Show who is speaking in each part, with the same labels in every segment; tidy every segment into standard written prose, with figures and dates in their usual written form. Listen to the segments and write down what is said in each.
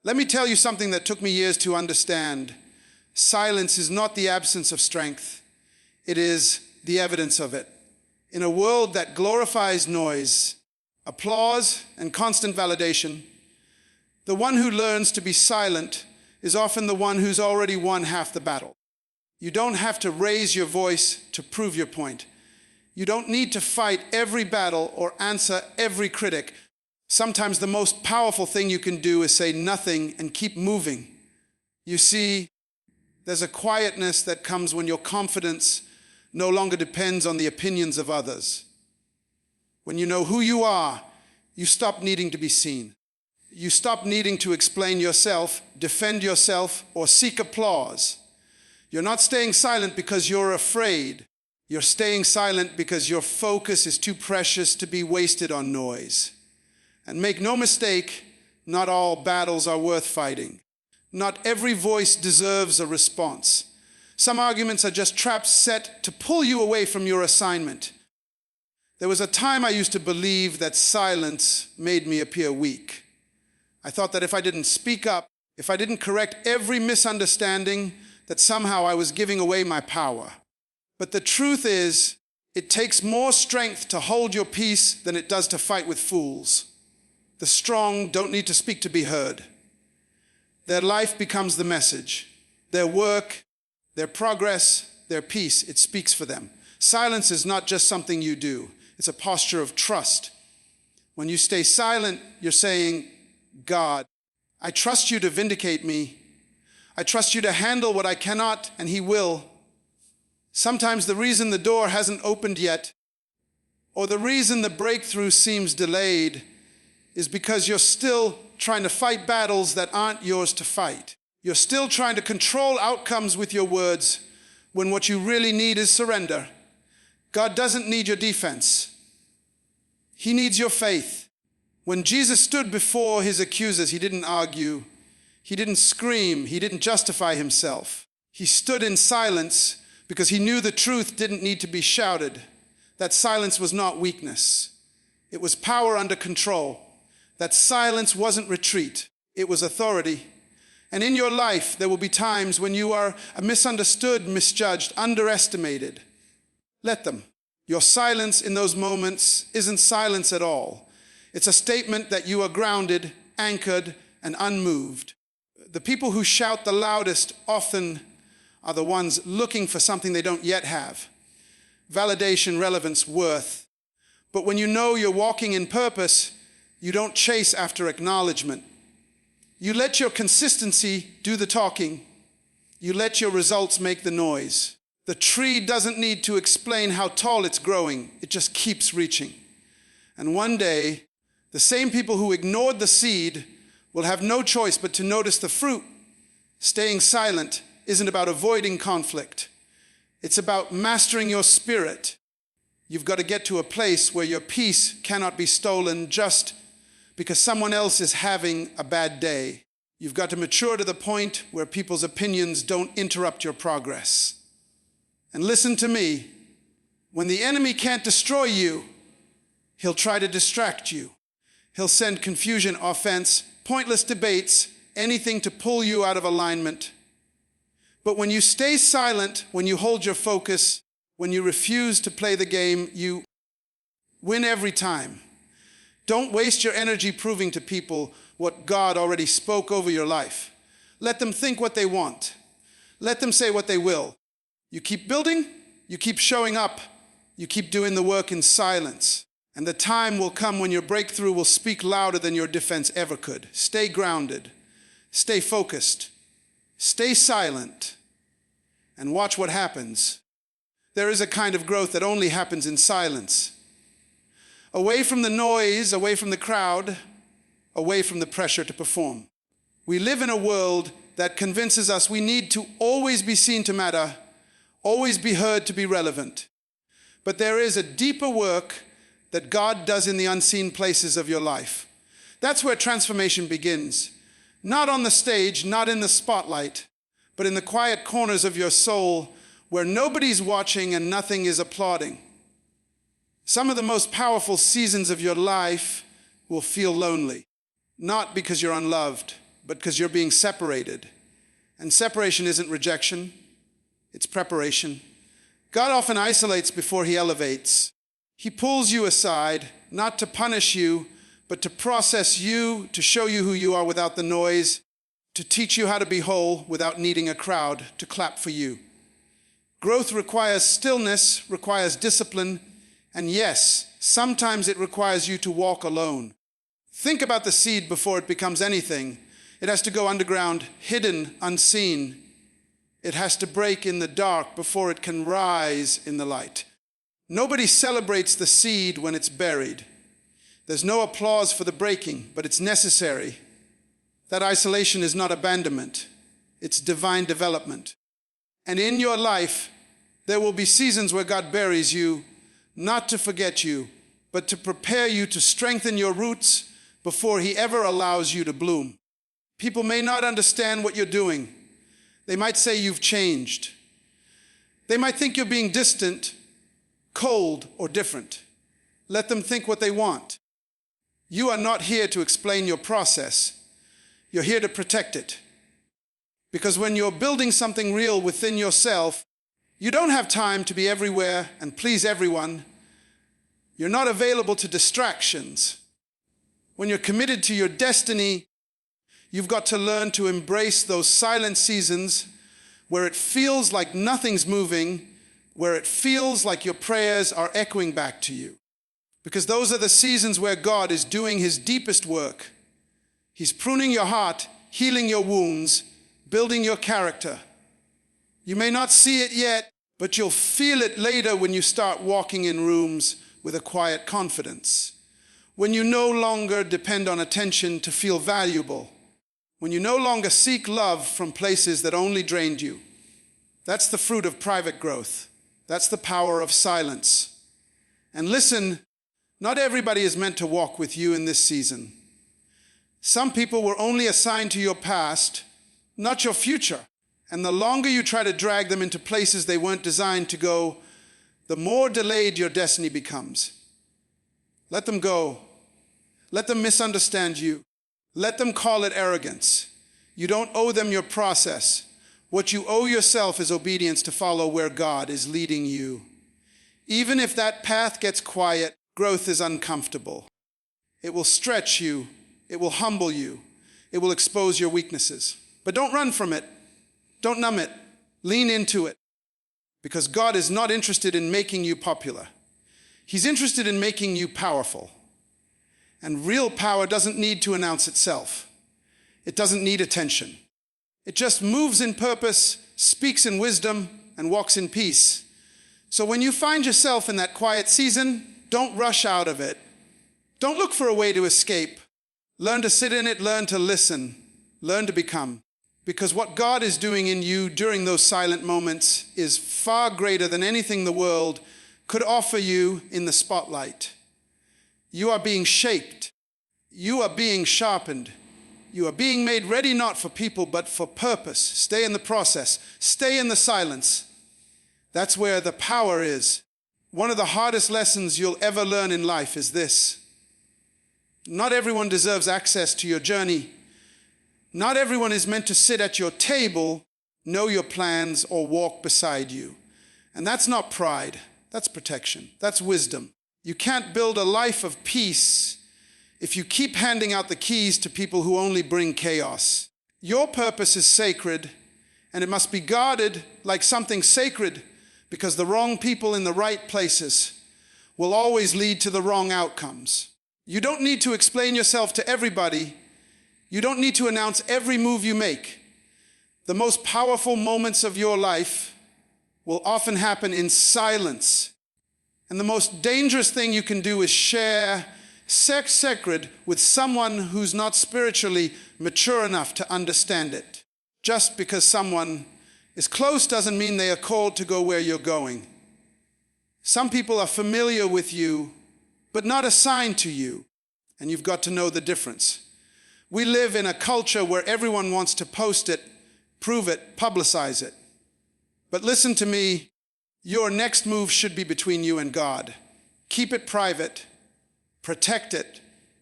Speaker 1: Let me tell you something that took me years to understand. Silence is not the absence of strength. It is the evidence of it. In a world that glorifies noise, applause, and constant validation, the one who learns to be silent is often the one who's already won half the battle. You don't have to raise your voice to prove your point. You don't need to fight every battle or answer every critic. Sometimes the most powerful thing you can do is say nothing and keep moving. You see, there's a quietness that comes when your confidence no longer depends on the opinions of others. When you know who you are, you stop needing to be seen. You stop needing to explain yourself, defend yourself, or seek applause. You're not staying silent because you're afraid. You're staying silent because your focus is too precious to be wasted on noise. And make no mistake, not all battles are worth fighting. Not every voice deserves a response. Some arguments are just traps set to pull you away from your assignment. There was a time I used to believe that silence made me appear weak. I thought that if I didn't speak up, if I didn't correct every misunderstanding, that somehow I was giving away my power. But the truth is, it takes more strength to hold your peace than it does to fight with fools. The strong don't need to speak to be heard. Their life becomes the message. Their work, their progress, their peace, it speaks for them. Silence is not just something you do. It's a posture of trust. When you stay silent, you're saying, God, I trust you to vindicate me. I trust you to handle what I cannot, and He will. Sometimes the reason the door hasn't opened yet, or the reason the breakthrough seems delayed, is because you're still trying to fight battles that aren't yours to fight. You're still trying to control outcomes with your words when what you really need is surrender. God doesn't need your defense. He needs your faith. When Jesus stood before His accusers, He didn't argue. He didn't scream. He didn't justify Himself. He stood in silence because He knew the truth didn't need to be shouted. That silence was not weakness. It was power under control. That silence wasn't retreat. It was authority. And in your life, there will be times when you are misunderstood, misjudged, underestimated. Let them. Your silence in those moments isn't silence at all. It's a statement that you are grounded, anchored, and unmoved. The people who shout the loudest often are the ones looking for something they don't yet have. Validation, relevance, worth. But when you know you're walking in purpose, you don't chase after acknowledgement. You let your consistency do the talking. You let your results make the noise. The tree doesn't need to explain how tall it's growing. It just keeps reaching. And one day, the same people who ignored the seed will have no choice but to notice the fruit. Staying silent isn't about avoiding conflict. It's about mastering your spirit. You've got to get to a place where your peace cannot be stolen just because someone else is having a bad day. You've got to mature to the point where people's opinions don't interrupt your progress. And listen to me, when the enemy can't destroy you, he'll try to distract you. He'll send confusion, offense, pointless debates, anything to pull you out of alignment. But when you stay silent, when you hold your focus, when you refuse to play the game, you win every time. Don't waste your energy proving to people what God already spoke over your life. Let them think what they want. Let them say what they will. You keep building, you keep showing up, you keep doing the work in silence. And the time will come when your breakthrough will speak louder than your defense ever could. Stay grounded, stay focused, stay silent, and watch what happens. There is a kind of growth that only happens in silence. Away from the noise, away from the crowd, away from the pressure to perform. We live in a world that convinces us we need to always be seen to matter, always be heard to be relevant. But there is a deeper work that God does in the unseen places of your life. That's where transformation begins. Not on the stage, not in the spotlight, but in the quiet corners of your soul where nobody's watching and nothing is applauding. Some of the most powerful seasons of your life will feel lonely, not because you're unloved, but because you're being separated. And separation isn't rejection, it's preparation. God often isolates before he elevates. He pulls you aside, not to punish you, but to process you, to show you who you are without the noise, to teach you how to be whole without needing a crowd to clap for you. Growth requires stillness, requires discipline, and yes, sometimes it requires you to walk alone. Think about the seed before it becomes anything. It has to go underground, hidden, unseen. It has to break in the dark before it can rise in the light. Nobody celebrates the seed when it's buried. There's no applause for the breaking, but it's necessary. That isolation is not abandonment. It's divine development. And in your life, there will be seasons where God buries you, not to forget you, but to prepare you to strengthen your roots before he ever allows you to bloom. People may not understand what you're doing. They might say you've changed. They might think you're being distant, cold, or different. Let them think what they want. You are not here to explain your process. You're here to protect it. Because when you're building something real within yourself, you don't have time to be everywhere and please everyone. You're not available to distractions. When you're committed to your destiny, you've got to learn to embrace those silent seasons where it feels like nothing's moving, where it feels like your prayers are echoing back to you. Because those are the seasons where God is doing his deepest work. He's pruning your heart, healing your wounds, building your character. You may not see it yet, but you'll feel it later when you start walking in rooms with a quiet confidence. When you no longer depend on attention to feel valuable. When you no longer seek love from places that only drained you. That's the fruit of private growth. That's the power of silence. And listen, not everybody is meant to walk with you in this season. Some people were only assigned to your past, not your future. And the longer you try to drag them into places they weren't designed to go, the more delayed your destiny becomes. Let them go. Let them misunderstand you. Let them call it arrogance. You don't owe them your process. What you owe yourself is obedience to follow where God is leading you. Even if that path gets quiet, growth is uncomfortable. It will stretch you. It will humble you. It will expose your weaknesses. But don't run from it. Don't numb it. Lean into it. Because God is not interested in making you popular. He's interested in making you powerful. And real power doesn't need to announce itself. It doesn't need attention. It just moves in purpose, speaks in wisdom, and walks in peace. So when you find yourself in that quiet season, don't rush out of it. Don't look for a way to escape. Learn to sit in it, learn to listen, learn to become. Because what God is doing in you during those silent moments is far greater than anything the world could offer you in the spotlight. You are being shaped. You are being sharpened. You are being made ready not for people, but for purpose. Stay in the process. Stay in the silence. That's where the power is. One of the hardest lessons you'll ever learn in life is this. Not everyone deserves access to your journey. Not everyone is meant to sit at your table, know your plans, or walk beside you. And that's not pride. That's protection. That's wisdom. You can't build a life of peace if you keep handing out the keys to people who only bring chaos. Your purpose is sacred, and it must be guarded like something sacred, because the wrong people in the right places will always lead to the wrong outcomes. You don't need to explain yourself to everybody. You don't need to announce every move you make. The most powerful moments of your life will often happen in silence. And the most dangerous thing you can do is share sex sacred with someone who's not spiritually mature enough to understand it. Just because someone is close doesn't mean they are called to go where you're going. Some people are familiar with you, but not assigned to you. And you've got to know the difference. We live in a culture where everyone wants to post it, prove it, publicize it. But listen to me, your next move should be between you and God. Keep it private, protect it.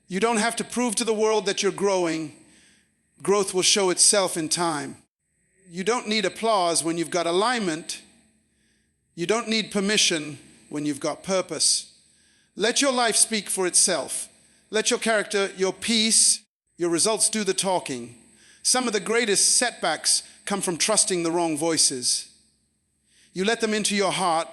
Speaker 1: You don't have to prove to the world that you're growing. Growth will show itself in time. You don't need applause when you've got alignment. You don't need permission when you've got purpose. Let your life speak for itself. Let your character, your peace, your results do the talking. Some of the greatest setbacks come from trusting the wrong voices. You let them into your heart,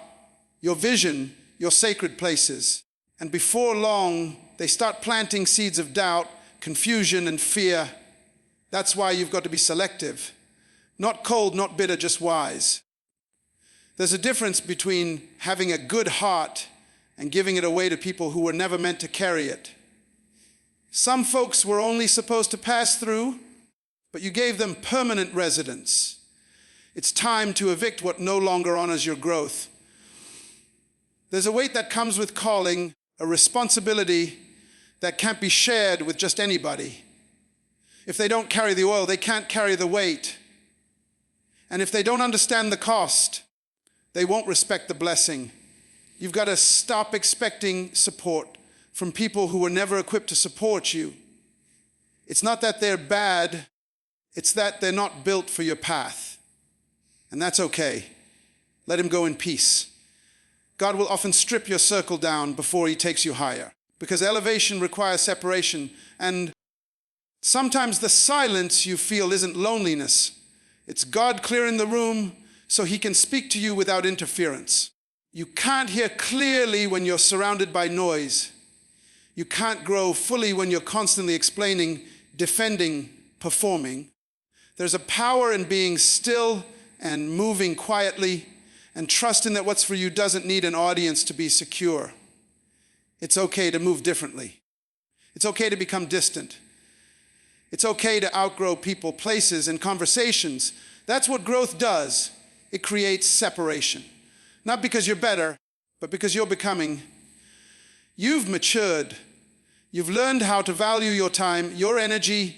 Speaker 1: your vision, your sacred places. And before long, they start planting seeds of doubt, confusion, and fear. That's why you've got to be selective. Not cold, not bitter, just wise. There's a difference between having a good heart and giving it away to people who were never meant to carry it. Some folks were only supposed to pass through, but you gave them permanent residence. It's time to evict what no longer honors your growth. There's a weight that comes with calling, a responsibility that can't be shared with just anybody. If they don't carry the oil, they can't carry the weight. And if they don't understand the cost, they won't respect the blessing. You've got to stop expecting support from people who were never equipped to support you. It's not that they're bad, it's that they're not built for your path. And that's okay. Let him go in peace. God will often strip your circle down before he takes you higher, because elevation requires separation. And sometimes the silence you feel isn't loneliness. It's God clearing the room so he can speak to you without interference. You can't hear clearly when you're surrounded by noise. You can't grow fully when you're constantly explaining, defending, performing. There's a power in being still and moving quietly and trusting that what's for you doesn't need an audience to be secure. It's okay to move differently. It's okay to become distant. It's okay to outgrow people, places, and conversations. That's what growth does. It creates separation. Not because you're better, but because you're becoming. You've matured. You've learned how to value your time, your energy,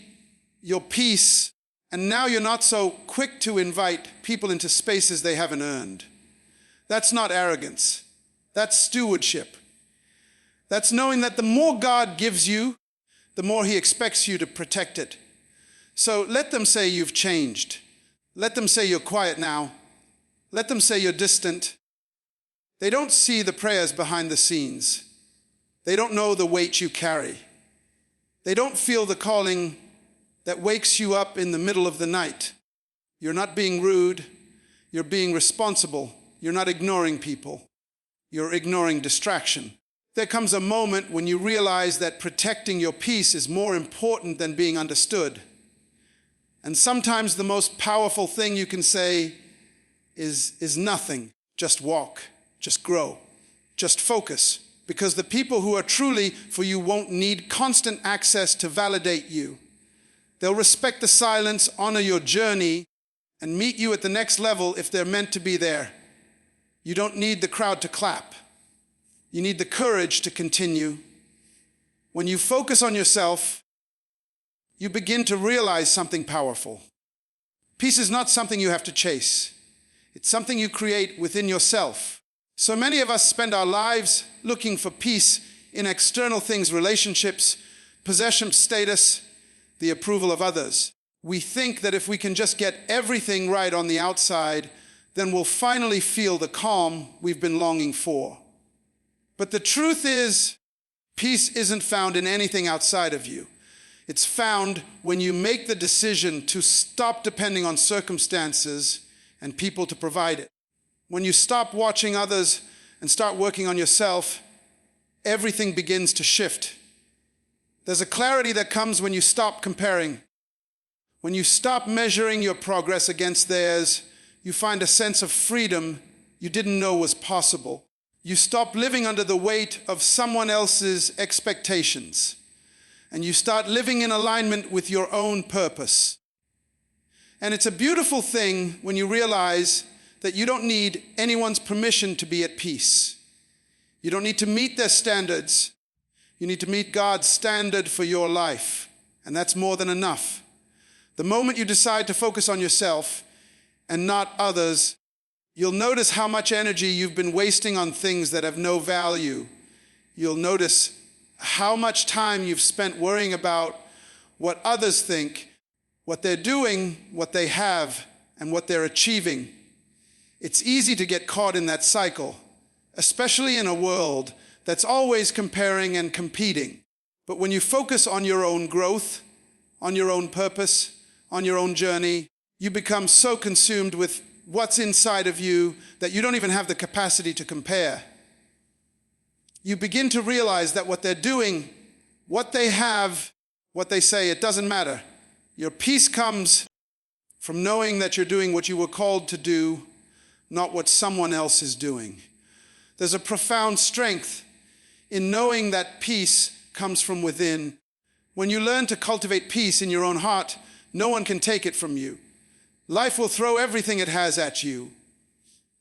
Speaker 1: your peace, and now you're not so quick to invite people into spaces they haven't earned. That's not arrogance. That's stewardship. That's knowing that the more God gives you, the more he expects you to protect it. So let them say you've changed. Let them say you're quiet now. Let them say you're distant. They don't see the prayers behind the scenes. They don't know the weight you carry. They don't feel the calling that wakes you up in the middle of the night. You're not being rude. You're being responsible. You're not ignoring people. You're ignoring distraction. There comes a moment when you realize that protecting your peace is more important than being understood. And sometimes the most powerful thing you can say is nothing. Just walk, just grow, just focus. Because the people who are truly for you won't need constant access to validate you. They'll respect the silence, honor your journey, and meet you at the next level if they're meant to be there. You don't need the crowd to clap. You need the courage to continue. When you focus on yourself, you begin to realize something powerful. Peace is not something you have to chase. It's something you create within yourself. So many of us spend our lives looking for peace in external things, relationships, possession, status, the approval of others. We think that if we can just get everything right on the outside, then we'll finally feel the calm we've been longing for. But the truth is, peace isn't found in anything outside of you. It's found when you make the decision to stop depending on circumstances and people to provide it. When you stop watching others and start working on yourself, everything begins to shift. There's a clarity that comes when you stop comparing. When you stop measuring your progress against theirs, you find a sense of freedom you didn't know was possible. You stop living under the weight of someone else's expectations, and you start living in alignment with your own purpose. And it's a beautiful thing when you realize that you don't need anyone's permission to be at peace. You don't need to meet their standards. You need to meet God's standard for your life, and that's more than enough. The moment you decide to focus on yourself and not others, you'll notice how much energy you've been wasting on things that have no value. You'll notice how much time you've spent worrying about what others think, what they're doing, what they have, and what they're achieving. It's easy to get caught in that cycle, especially in a world that's always comparing and competing. But when you focus on your own growth, on your own purpose, on your own journey, you become so consumed with what's inside of you that you don't even have the capacity to compare. You begin to realize that what they're doing, what they have, what they say, it doesn't matter. Your peace comes from knowing that you're doing what you were called to do, not what someone else is doing. There's a profound strength in knowing that peace comes from within. When you learn to cultivate peace in your own heart, no one can take it from you. Life will throw everything it has at you.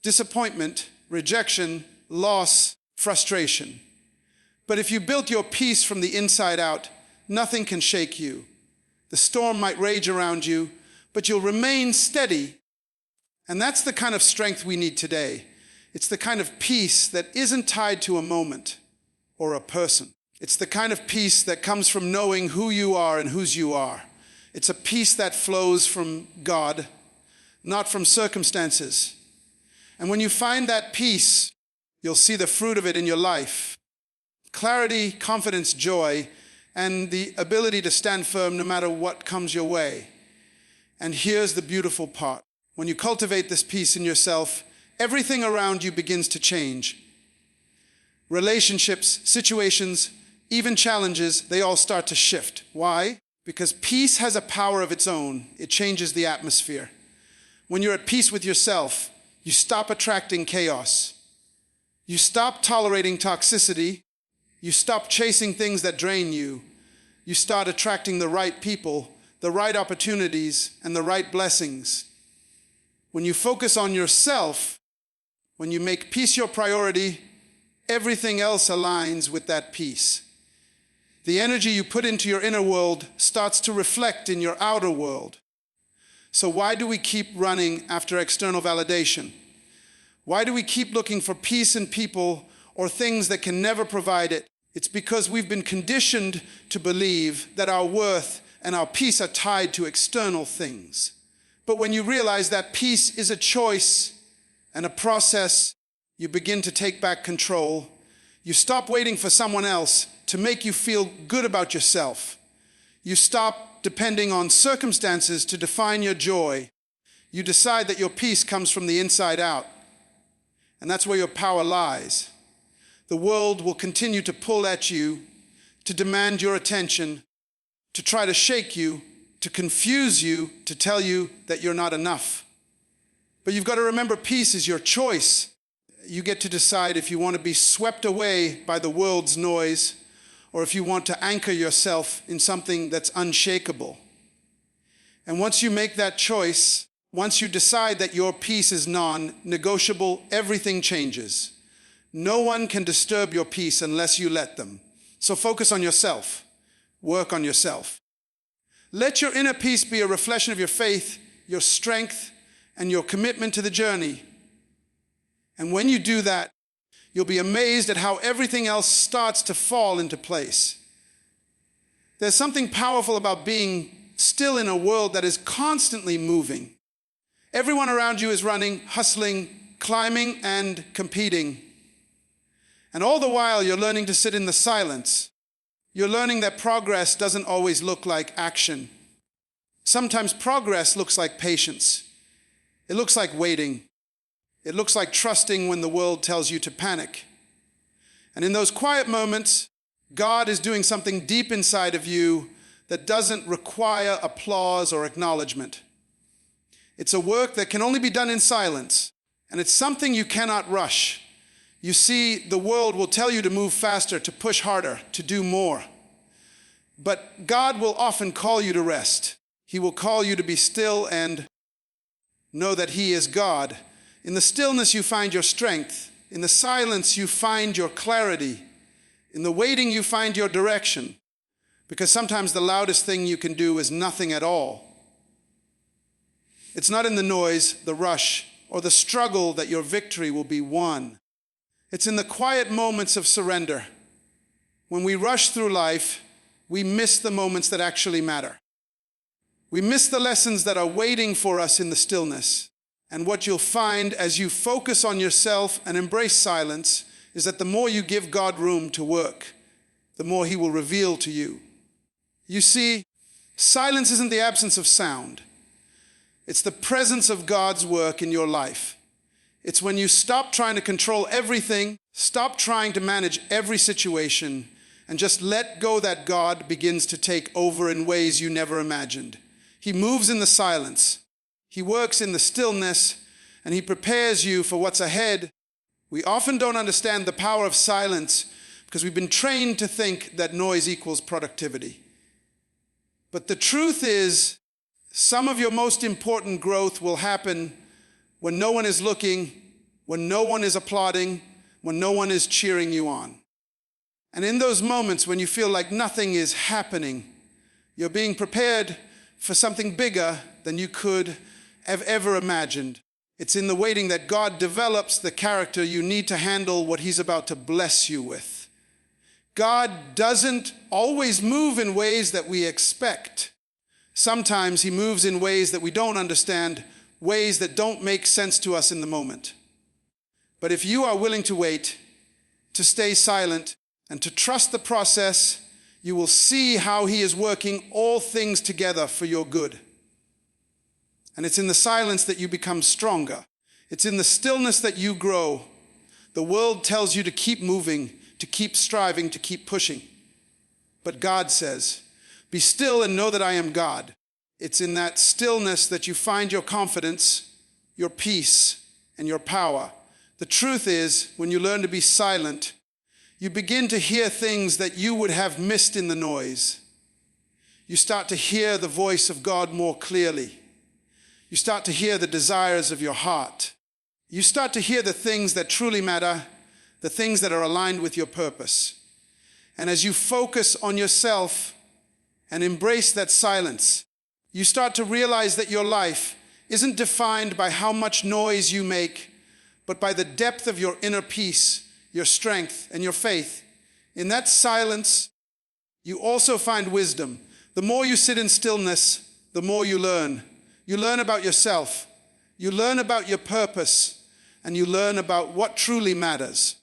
Speaker 1: Disappointment, rejection, loss, frustration. But if you built your peace from the inside out, nothing can shake you. The storm might rage around you, but you'll remain steady. And that's the kind of strength we need today. It's the kind of peace that isn't tied to a moment or a person. It's the kind of peace that comes from knowing who you are and whose you are. It's a peace that flows from God, not from circumstances. And when you find that peace, you'll see the fruit of it in your life. Clarity, confidence, joy, and the ability to stand firm no matter what comes your way. And here's the beautiful part. When you cultivate this peace in yourself, everything around you begins to change. Relationships, situations, even challenges, they all start to shift. Why? Because peace has a power of its own. It changes the atmosphere. When you're at peace with yourself, you stop attracting chaos. You stop tolerating toxicity. You stop chasing things that drain you. You start attracting the right people, the right opportunities, and the right blessings. When you focus on yourself, when you make peace your priority, everything else aligns with that peace. The energy you put into your inner world starts to reflect in your outer world. So why do we keep running after external validation? Why do we keep looking for peace in people or things that can never provide it? It's because we've been conditioned to believe that our worth and our peace are tied to external things. But when you realize that peace is a choice and a process, you begin to take back control. You stop waiting for someone else to make you feel good about yourself. You stop depending on circumstances to define your joy. You decide that your peace comes from the inside out. And that's where your power lies. The world will continue to pull at you, to demand your attention, to try to shake you, to confuse you, to tell you that you're not enough. But you've got to remember, peace is your choice. You get to decide if you want to be swept away by the world's noise or if you want to anchor yourself in something that's unshakable. And once you make that choice, once you decide that your peace is non-negotiable, everything changes. No one can disturb your peace unless you let them. So focus on yourself. Work on yourself. Let your inner peace be a reflection of your faith, your strength, and your commitment to the journey. And when you do that, you'll be amazed at how everything else starts to fall into place. There's something powerful about being still in a world that is constantly moving. Everyone around you is running, hustling, climbing, and competing. And all the while, you're learning to sit in the silence. You're learning that progress doesn't always look like action. Sometimes progress looks like patience. It looks like waiting. It looks like trusting when the world tells you to panic. And in those quiet moments, God is doing something deep inside of you that doesn't require applause or acknowledgement. It's a work that can only be done in silence, and it's something you cannot rush. You see, the world will tell you to move faster, to push harder, to do more. But God will often call you to rest. He will call you to be still and know that He is God. In the stillness you find your strength. In the silence you find your clarity. In the waiting you find your direction. Because sometimes the loudest thing you can do is nothing at all. It's not in the noise, the rush, or the struggle that your victory will be won. It's in the quiet moments of surrender. When we rush through life, we miss the moments that actually matter. We miss the lessons that are waiting for us in the stillness. And what you'll find as you focus on yourself and embrace silence is that the more you give God room to work, the more He will reveal to you. You see, silence isn't the absence of sound. It's the presence of God's work in your life. It's when you stop trying to control everything, stop trying to manage every situation, and just let go that God begins to take over in ways you never imagined. He moves in the silence. He works in the stillness, and He prepares you for what's ahead. We often don't understand the power of silence because we've been trained to think that noise equals productivity. But the truth is, some of your most important growth will happen when no one is looking, when no one is applauding, when no one is cheering you on. And in those moments when you feel like nothing is happening, you're being prepared for something bigger than you could have ever imagined. It's in the waiting that God develops the character you need to handle what He's about to bless you with. God doesn't always move in ways that we expect. Sometimes He moves in ways that we don't understand, ways that don't make sense to us in the moment. But if you are willing to wait, to stay silent, and to trust the process, you will see how He is working all things together for your good. And it's in the silence that you become stronger. It's in the stillness that you grow. The world tells you to keep moving, to keep striving, to keep pushing. But God says, "Be still and know that I am God." It's in that stillness that you find your confidence, your peace, and your power. The truth is, when you learn to be silent, you begin to hear things that you would have missed in the noise. You start to hear the voice of God more clearly. You start to hear the desires of your heart. You start to hear the things that truly matter, the things that are aligned with your purpose. And as you focus on yourself and embrace that silence, you start to realize that your life isn't defined by how much noise you make, but by the depth of your inner peace, your strength, and your faith. In that silence, you also find wisdom. The more you sit in stillness, the more you learn. You learn about yourself. You learn about your purpose, and you learn about what truly matters.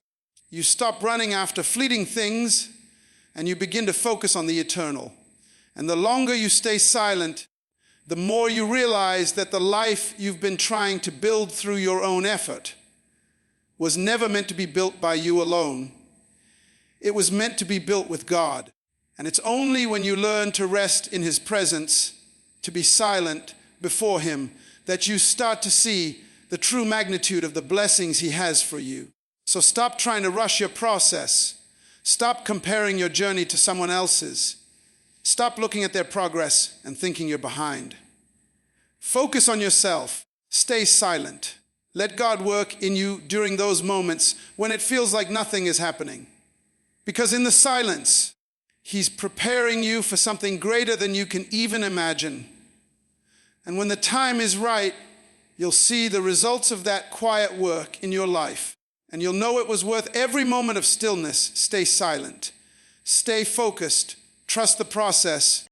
Speaker 1: You stop running after fleeting things, and you begin to focus on the eternal. And the longer you stay silent, the more you realize that the life you've been trying to build through your own effort was never meant to be built by you alone. It was meant to be built with God. And it's only when you learn to rest in His presence, to be silent before Him, that you start to see the true magnitude of the blessings He has for you. So stop trying to rush your process. Stop comparing your journey to someone else's. Stop looking at their progress and thinking you're behind. Focus on yourself. Stay silent. Let God work in you during those moments when it feels like nothing is happening. Because in the silence, He's preparing you for something greater than you can even imagine. And when the time is right, you'll see the results of that quiet work in your life. And you'll know it was worth every moment of stillness. Stay silent. Stay focused. Trust the process.